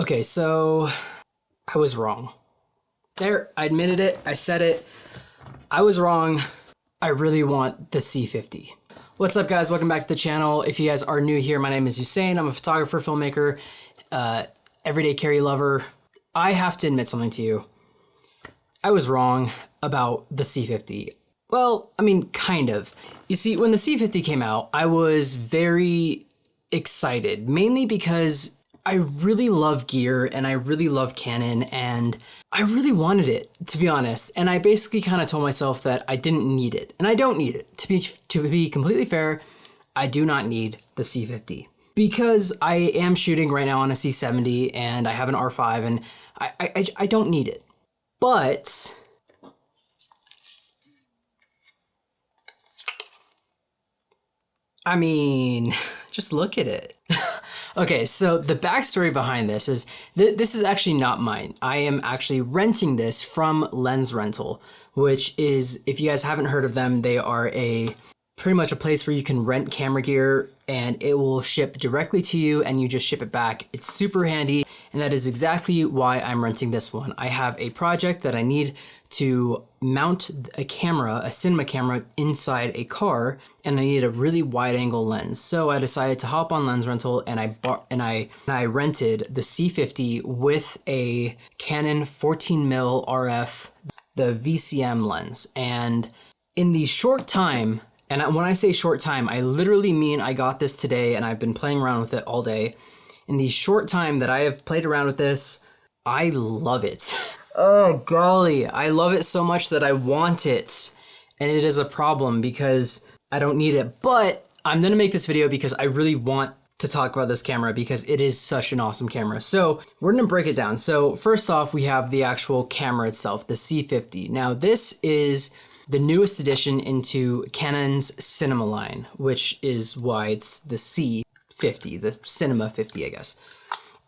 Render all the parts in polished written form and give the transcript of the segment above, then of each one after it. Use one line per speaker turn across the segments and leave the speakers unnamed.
Okay, so I was wrong. There, I admitted it, I said it. I was wrong. I really want the C50. What's up, guys? Welcome back to the channel. If you guys are new here, my name is Usain. I'm a photographer, filmmaker, everyday carry lover. I have to admit something to you. I was wrong about the C50. Well, I mean, kind of. You see, when the C50 came out, I was very excited, mainly because I really love gear and I really love Canon and I really wanted it, to be honest. And I basically kind of told myself that I didn't need it, and I don't need it. To be completely fair, I do not need the C50 because I am shooting right now on a C70 and I have an R5 and I don't need it. But I mean, just look at it. Okay, so the backstory behind this is this is actually not mine. I am actually renting this from Lens Rental, which is, if you guys haven't heard of them, they are pretty much a place where you can rent camera gear and it will ship directly to you and you just ship it back. It's super handy, and that is exactly why I'm renting this one. I have a project that I need to mount a camera, a cinema camera, inside a car, and I need a really wide angle lens. So I decided to hop on Lens Rental and I rented the C50 with a Canon 14mm RF, the VCM lens. And in the short time, and when I say short time, I literally mean I got this today and I've been playing around with it all day. In the short time that I have played around with this, I love it. Oh golly, I love it so much that I want it. And it is a problem because I don't need it. But I'm gonna make this video because I really want to talk about this camera because it is such an awesome camera. So we're gonna break it down. So first off, we have the actual camera itself, the C50. Now this is the newest addition into Canon's cinema line, which is why it's the C50, the Cinema 50, I guess.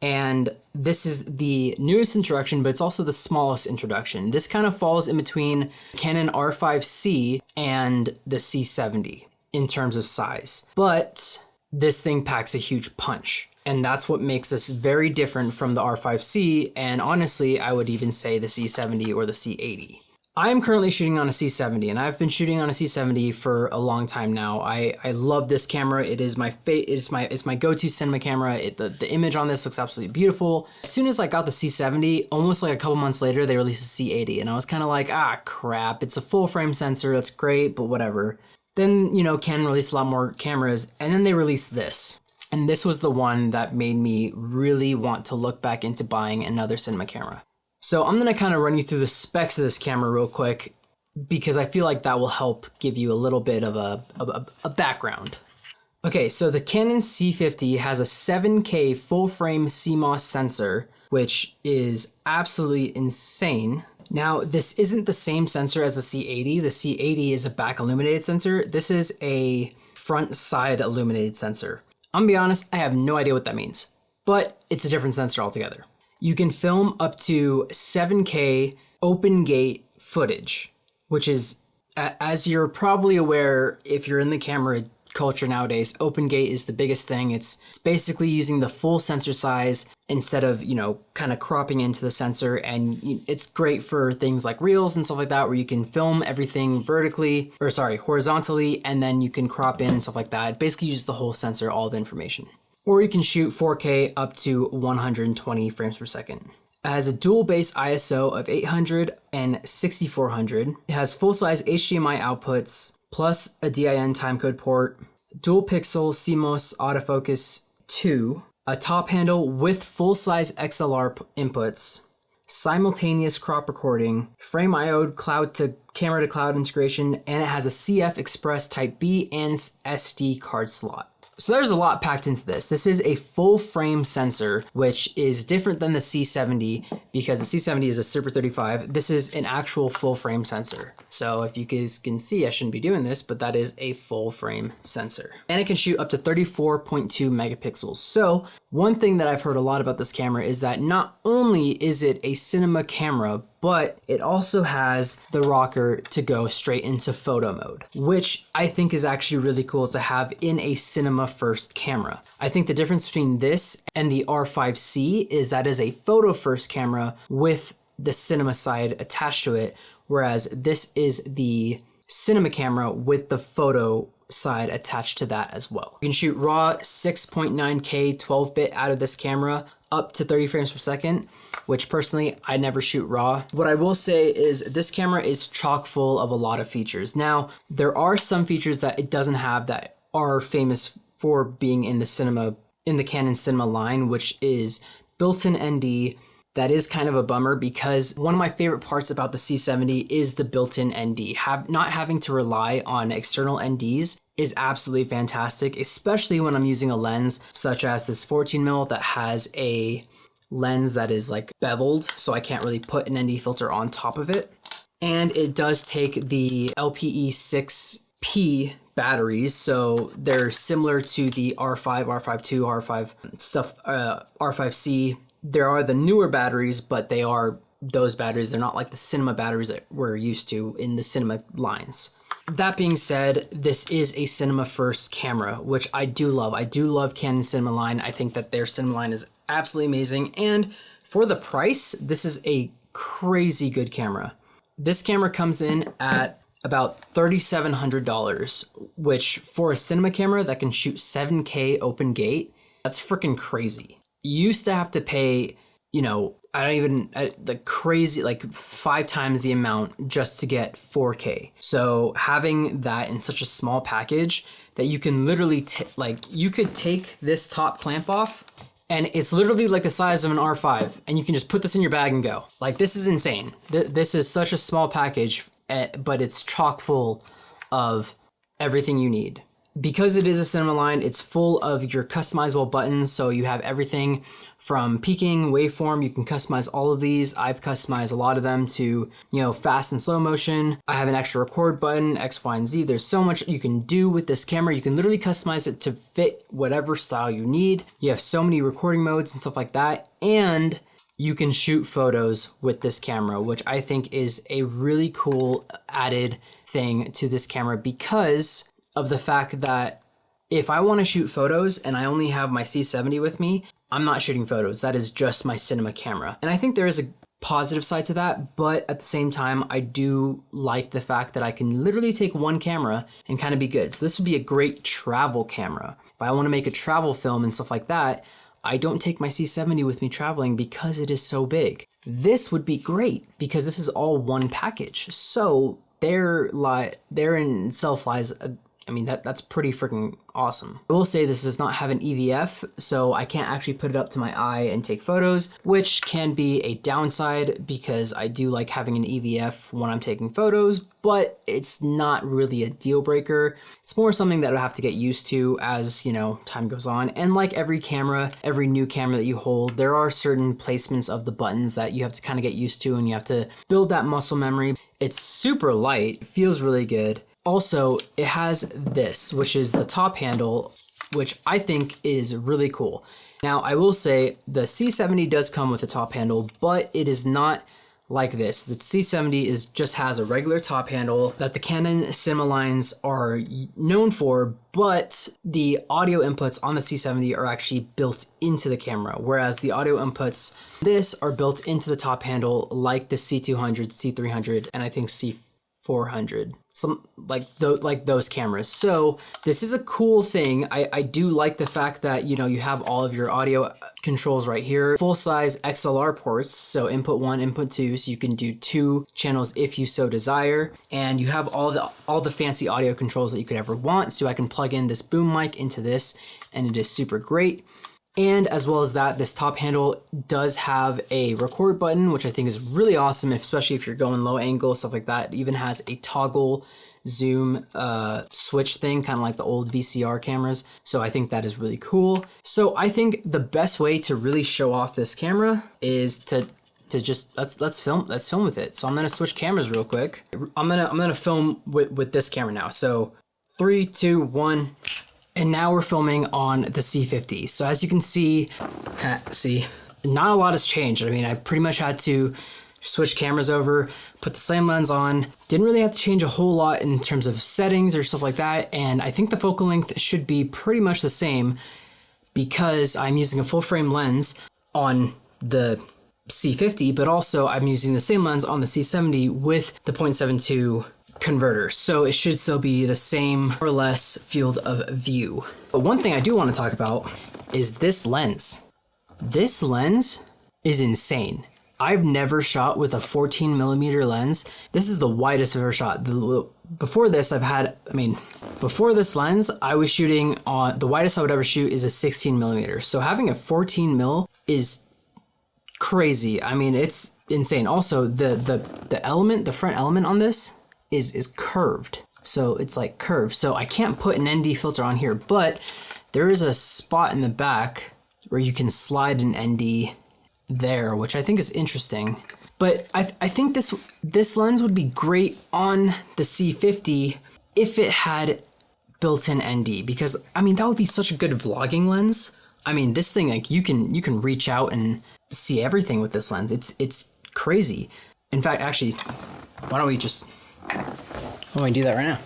And this is the newest introduction, but it's also the smallest introduction. This kind of falls in between Canon R5C and the C70 in terms of size. But this thing packs a huge punch. And that's what makes this very different from the R5C. And honestly, I would even say the C70 or the C80. I'm currently shooting on a C70, and I've been shooting on a C70 for a long time now. I love this camera. It is my go-to cinema camera. The image on this looks absolutely beautiful. As soon as I got the C70, almost like a couple months later, they released the C80, and I was kind of like, ah, crap. It's a full frame sensor. That's great, but whatever. Then, you know, Canon released a lot more cameras, and then they released this. And this was the one that made me really want to look back into buying another cinema camera. So I'm gonna kind of run you through the specs of this camera real quick because I feel like that will help give you a little bit of a background. Okay, so the Canon C50 has a 7K full frame CMOS sensor, which is absolutely insane. Now, this isn't the same sensor as the C80. The C80 is a back illuminated sensor. This is a front side illuminated sensor. I'm gonna be honest, I have no idea what that means, but it's a different sensor altogether. You can film up to 7K open gate footage, which is, as you're probably aware, if you're in the camera culture nowadays, open gate is the biggest thing. It's basically using the full sensor size instead of, you know, kind of cropping into the sensor. And it's great for things like reels and stuff like that, where you can film everything horizontally, and then you can crop in and stuff like that. It basically uses the whole sensor, all the information. Or you can shoot 4K up to 120 frames per second. It has a dual base ISO of 800 and 6400. It has full-size HDMI outputs, plus a DIN timecode port, dual pixel CMOS autofocus 2, a top handle with full-size XLR inputs, simultaneous crop recording, frame IO cloud to camera to cloud integration, and it has a CF Express Type B and SD card slot. So there's a lot packed into this. This is a full frame sensor, which is different than the C70 because the C70 is a Super 35. This is an actual full frame sensor. So if you guys can see, I shouldn't be doing this, but that is a full frame sensor. And it can shoot up to 34.2 megapixels. So one thing that I've heard a lot about this camera is that not only is it a cinema camera, but it also has the rocker to go straight into photo mode, which I think is actually really cool to have in a cinema first camera. I think the difference between this and the R5C is that is a photo first camera with the cinema side attached to it, whereas this is the cinema camera with the photo side attached to that as well. You can shoot raw 6.9K 12-bit out of this camera up to 30 frames per second, which personally I never shoot raw. What I will say is this camera is chock full of a lot of features. Now, there are some features that it doesn't have that are famous for being in the Canon cinema line, which is built-in ND. That is kind of a bummer because one of my favorite parts about the C70 is the built-in ND. Not having to rely on external NDs is absolutely fantastic, especially when I'm using a lens such as this 14mm that has a lens that is like beveled, so I can't really put an ND filter on top of it. And it does take the LPE6P batteries, so they're similar to the R5, R5II, R5 stuff, R5C. There are the newer batteries, but they are those batteries. They're not like the cinema batteries that we're used to in the cinema lines. That being said, this is a cinema first camera, which I do love. I do love Canon cinema line. I think that their cinema line is absolutely amazing. And for the price, this is a crazy good camera. This camera comes in at about $3,700, which for a cinema camera that can shoot 7K open gate, that's freaking crazy. You used to have to pay, the crazy, like 5 times the amount just to get 4K. So having that in such a small package that you can literally, you could take this top clamp off and it's literally like the size of an R5 and you can just put this in your bag and go. Like, this is insane. This is such a small package, but it's chock full of everything you need. Because it is a cinema line, it's full of your customizable buttons. So you have everything from peaking, waveform. You can customize all of these. I've customized a lot of them to, fast and slow motion. I have an extra record button, X, Y, and Z. There's so much you can do with this camera. You can literally customize it to fit whatever style you need. You have so many recording modes and stuff like that. And you can shoot photos with this camera, which I think is a really cool added thing to this camera because of the fact that if I want to shoot photos and I only have my C70 with me, I'm not shooting photos. That is just my cinema camera. And I think there is a positive side to that, but at the same time, I do like the fact that I can literally take one camera and kind of be good. So this would be a great travel camera. If I want to make a travel film and stuff like that, I don't take my C70 with me traveling because it is so big. This would be great because this is all one package. So therein itself lies that's pretty freaking awesome. I will say this does not have an EVF, so I can't actually put it up to my eye and take photos, which can be a downside because I do like having an EVF when I'm taking photos, but it's not really a deal breaker. It's more something that I'll have to get used to as, time goes on. And like every new camera that you hold, there are certain placements of the buttons that you have to kind of get used to and you have to build that muscle memory. It's super light, it feels really good. Also, it has this, which is the top handle, which I think is really cool. Now, I will say the C70 does come with a top handle, but it is not like this. The C70 just has a regular top handle that the Canon cinema lines are known for, but the audio inputs on the C70 are actually built into the camera, whereas the audio inputs are built into the top handle like the C200, C300, and I think C400. Some like those cameras. So this is a cool thing. I do like the fact that you have all of your audio controls right here, full size XLR ports, so input 1, input 2, so you can do 2 channels if you so desire, and you have all the fancy audio controls that you could ever want. So I can plug in this boom mic into this and it is super great. And as well as that, this top handle does have a record button, which I think is really awesome, especially if you're going low angle, stuff like that. It even has a toggle zoom switch thing, kind of like the old VCR cameras. So I think that is really cool. So I think the best way to really show off this camera is to just let's film with it. So I'm gonna switch cameras real quick. I'm gonna film with this camera now. So 3, 2, 1. And now we're filming on the C50. So as you can see, not a lot has changed. I mean, I pretty much had to switch cameras over, put the same lens on. Didn't really have to change a whole lot in terms of settings or stuff like that. And I think the focal length should be pretty much the same because I'm using a full frame lens on the C50, but also I'm using the same lens on the C70 with the 0.72 converter. So it should still be the same or less field of view. But one thing I do want to talk about is this lens. This lens is insane. I've never shot with a 14mm lens. This is the widest I've ever shot. Before this, before this lens, I was shooting on, the widest I would ever shoot is a 16mm. So having a 14mm is crazy. I mean, it's insane. Also, the front element on this is curved. So it's like curved. So I can't put an ND filter on here, but there is a spot in the back where you can slide an ND there, which I think is interesting. But I think this lens would be great on the C50 if it had built-in ND, because I mean that would be such a good vlogging lens. I mean, this thing, like, you can reach out and see everything with this lens. It's crazy. In fact, actually, why don't we do that right now?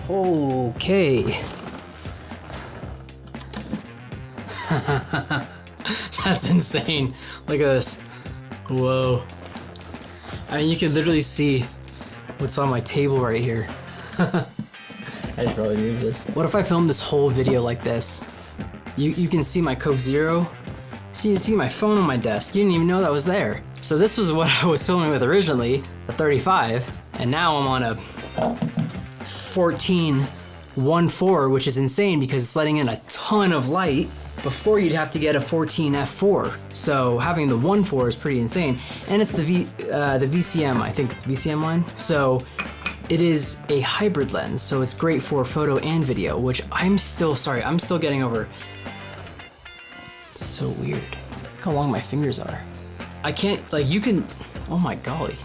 Okay. That's insane. Look at this. Whoa. I mean, you can literally see what's on my table right here. I should probably move this. What if I filmed this whole video like this? You can see my Coke Zero. So you see my phone on my desk. You didn't even know that was there. So this was what I was filming with originally, the 35, and now I'm on a 14-1.4, which is insane because it's letting in a ton of light. Before you'd have to get a 14 f4, so having the 1.4 is pretty insane, and it's the VCM, I think it's VCM line. So it is a hybrid lens, so it's great for photo and video, which I'm still getting over. It's so weird. Look how long my fingers are. I can't, like, you can, oh my golly,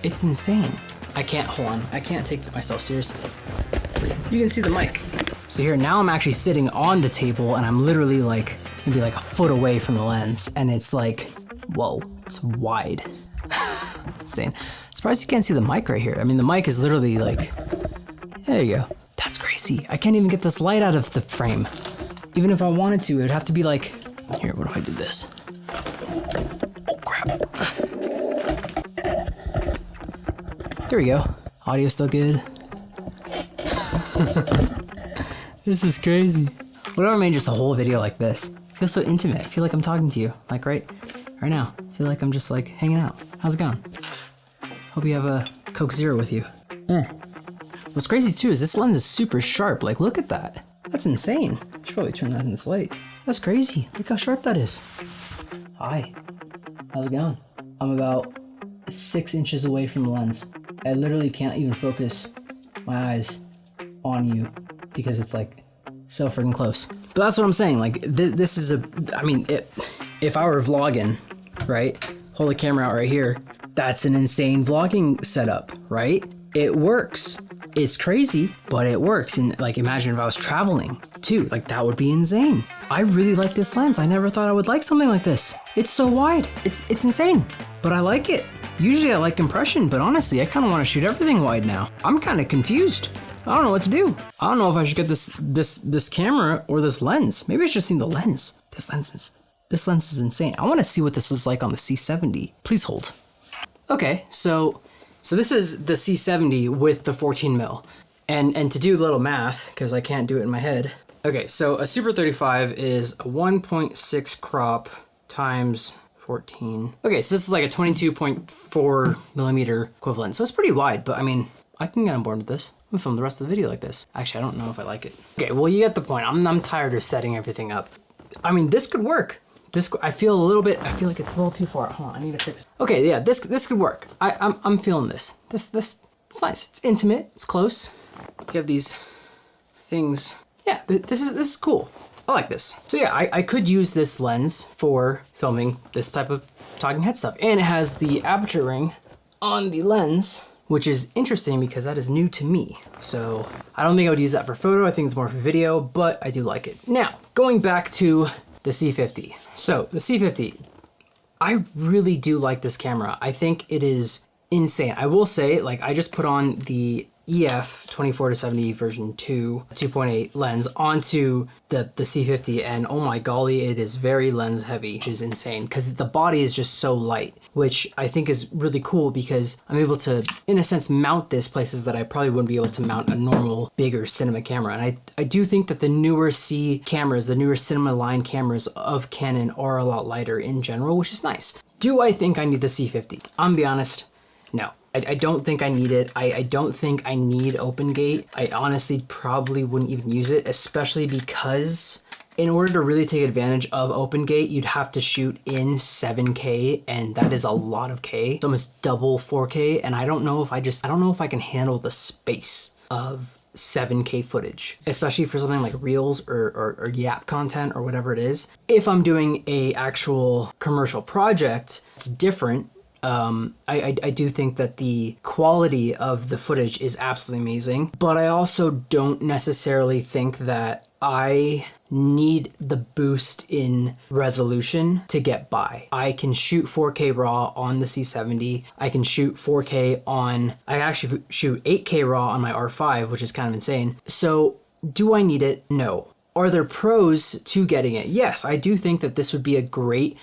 it's insane. I can't take myself seriously. You can see the mic. So here, now I'm actually sitting on the table and I'm literally like, maybe like a foot away from the lens, and it's like, whoa, it's wide. It's insane. Surprised you can't see the mic right here. I mean, the mic is literally like, there you go. That's crazy. I can't even get this light out of the frame. Even if I wanted to, it would have to be like, here, what if I do this? Oh crap. There we go. Audio still good. This is crazy. What if I made just a whole video like this? It feels so intimate. I feel like I'm talking to you, like right now. I feel like I'm just like hanging out. How's it going? Hope you have a Coke Zero with you. What's crazy too is this lens is super sharp. Like, look at that. That's insane. I should probably turn that in this light. That's crazy. Look how sharp that is. Hi. How's it going? I'm about 6 inches away from the lens. I literally can't even focus my eyes on you because it's like so freaking close. But that's what I'm saying. Like, this is I mean, if I were vlogging, right? Hold the camera out right here. That's an insane vlogging setup, right? It works. It's crazy, but it works. And like, imagine if I was traveling too, like that would be insane. I really like this lens. I never thought I would like something like this. It's so wide. It's insane, but I like it. Usually I like compression, but honestly, I kind of want to shoot everything wide now. I'm kind of confused. I don't know what to do. I don't know if I should get this camera or this lens. Maybe I should just need the lens. This lens is insane. I want to see what this is like on the C70. Please hold. Okay, so this is the C70 with the 14mm. And to do a little math, because I can't do it in my head. Okay, so a Super 35 is a 1.6 crop times 14. Okay, so this is like a 22.4mm equivalent. So it's pretty wide, but I mean, I can get on board with this. I'm gonna film the rest of the video like this. Actually, I don't know if I like it. Okay, well, you get the point. I'm tired of setting everything up. I mean, this could work. I feel like it's a little too far. Hold on, I need to fix it. Okay, yeah, this could work. I'm feeling this. This it's nice. It's intimate. It's close. You have these things. Yeah, this is cool. I like this. So yeah, I could use this lens for filming this type of talking head stuff, and it has the aperture ring on the lens, which is interesting because that is new to me. So I don't think I would use that for photo. I think it's more for video, but I do like it. Now, going back to the C50. So the C50, I really do like this camera. I think it is insane. I will say, like, I just put on the EF 24-70 version 2.8 lens onto the C50, and oh my golly, it is very lens heavy, which is insane because the body is just so light, which I think is really cool because I'm able to, in a sense, mount this places that I probably wouldn't be able to mount a normal, bigger cinema camera. And I do think that the newer C cameras, the newer cinema line cameras of Canon are a lot lighter in general, which is nice. Do I think I need the C50? I'm gonna be honest, no. I don't think I need it. I don't think I need open gate. I honestly probably wouldn't even use it, especially because in order to really take advantage of open gate, you'd have to shoot in 7K, and that is a lot of K. It's almost double 4K, and I don't know if I can handle the space of 7K footage, especially for something like Reels or Yap content or whatever it is. If I'm doing a actual commercial project, it's different. I do think that the quality of the footage is absolutely amazing, but I also don't necessarily think that I need the boost in resolution to get by. I can shoot 4K raw on the C70. I can shoot 4K on, I actually shoot 8K raw on my R5, which is kind of insane. So do I need it? No. Are there pros to getting it? Yes, I do think that this would be a great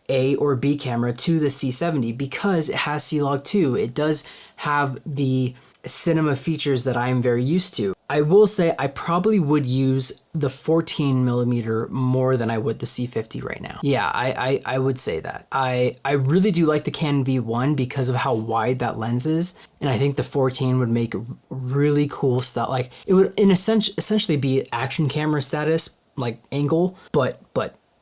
A or B camera to the C70 because it has C-Log 2. It does have the cinema features that I'm very used to. I will say I probably would use the 14mm more than I would the C50 right now. Yeah, I would say that. I really do like the Canon V1 because of how wide that lens is, and I think the 14 would make really cool stuff. Like, it would in essentially be action camera status, like angle, but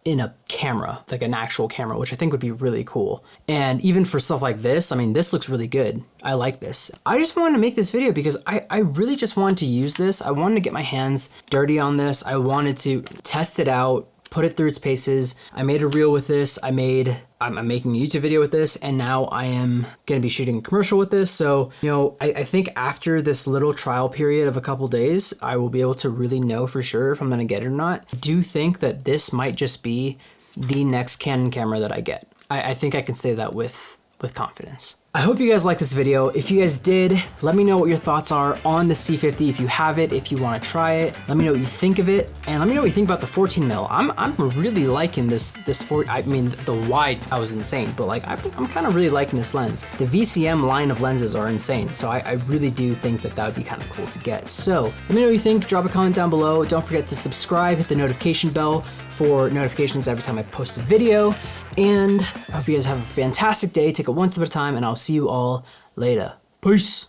in a camera, like an actual camera, which I think would be really cool. And even for stuff like this, I mean, this looks really good. I like this. I just wanted to make this video because I really just wanted to use this. I wanted to get my hands dirty on this. I wanted to test it out, put it through its paces. I made a reel with this. I'm making a YouTube video with this, and now I am going to be shooting a commercial with this. So, you know, I think after this little trial period of a couple days, I will be able to really know for sure if I'm going to get it or not. I do think that this might just be the next Canon camera that I get. I think I can say that with confidence. I hope you guys liked this video. If you guys did, let me know what your thoughts are on the C50. If you have it, if you want to try it, let me know what you think of it, and let me know what you think about the 14mm. I'm really liking this I mean, the wide, I was insane, but like I'm kind of really liking this lens. The VCM line of lenses are insane, so I really do think that would be kind of cool to get. So let me know what you think. Drop a comment down below. Don't forget to subscribe, hit the notification bell for notifications every time I post a video, and I hope you guys have a fantastic day. Take it one step at a time, and I'll see you all later. Peace.